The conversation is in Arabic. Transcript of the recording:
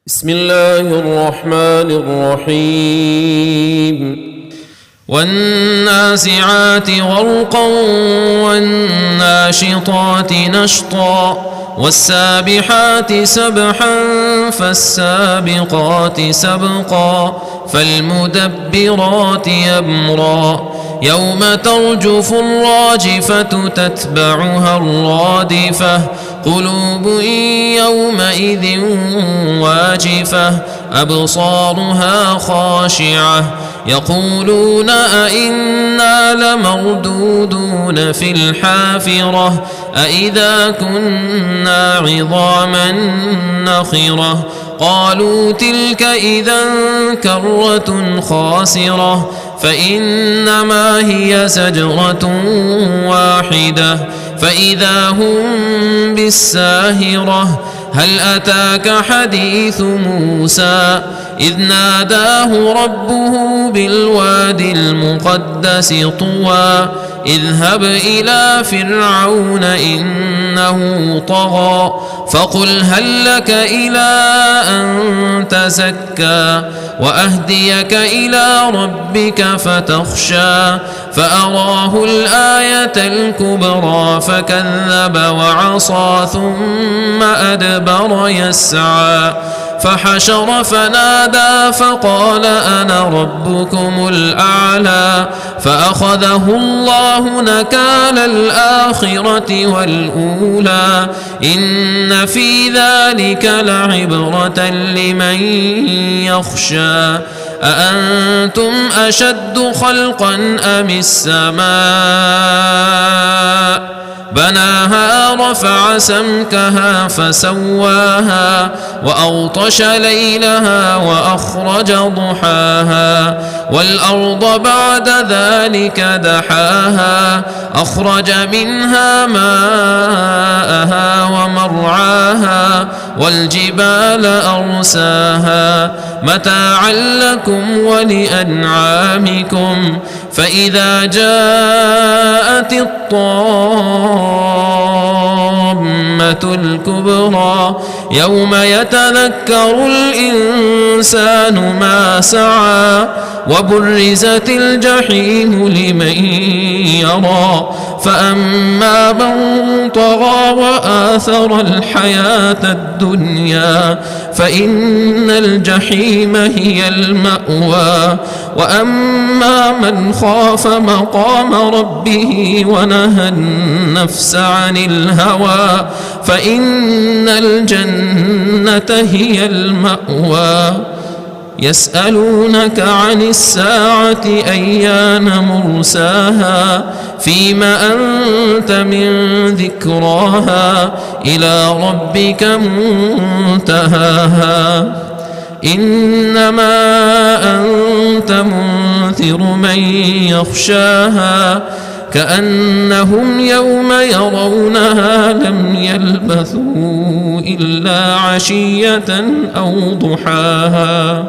بسم الله الرحمن الرحيم والنازعات غرقا والناشطات نشطا والسابحات سبحا فالسابقات سبقا فالمدبرات أمرا يوم ترجف الراجفة تتبعها الرادفة قلوب يومئذ واجفة أبصارها خاشعة يقولون أئنا لمردودون في الحافرة أئذا كنا عظاما نخرة قالوا تلك إذا كرة خاسرة فإنما هي زجرة واحدة فإذا هم بالساهرة هل أتاك حديث موسى إذ ناداه ربه بالوادي المقدس طوى اذهب إلى فرعون إنه طغى فقل هل لك إلى أن تزكى وأهديك إلى ربك فتخشى فأراه الآية الكبرى فكذب وعصى ثم أدبر يسعى فحشر فنادى فقال أنا ربكم الأعلى فأخذه الله نكال الآخرة والأولى إن في ذلك لعبرة لمن يخشى أأنتم أشد خلقا أم السماء بناها رفع سمكها فسواها وأغطش ليلها وأخرج ضحاها والأرض بعد ذلك دحاها أخرج منها ماءها ومرعاها والجبال أرساها متاعا لكم ولأنعامكم فإذا جاءت الطامة الكبرى يوم يتذكر الإنسان ما سعى وبرزت الجحيم لمن يرى فأما من طغى وآثر الحياة الدنيا فإن الجحيم هي المأوى وأما من خاف مقام ربه ونهى النفس عن الهوى فإن الجنة هي المأوى يسألونك عن الساعة أيان مرساها فيم أنت من ذكراها إلى ربك منتهاها إنما أنت منذر من يخشاها كأنهم يوم يرونها لم يلبثوا إلا عشية أو ضحاها.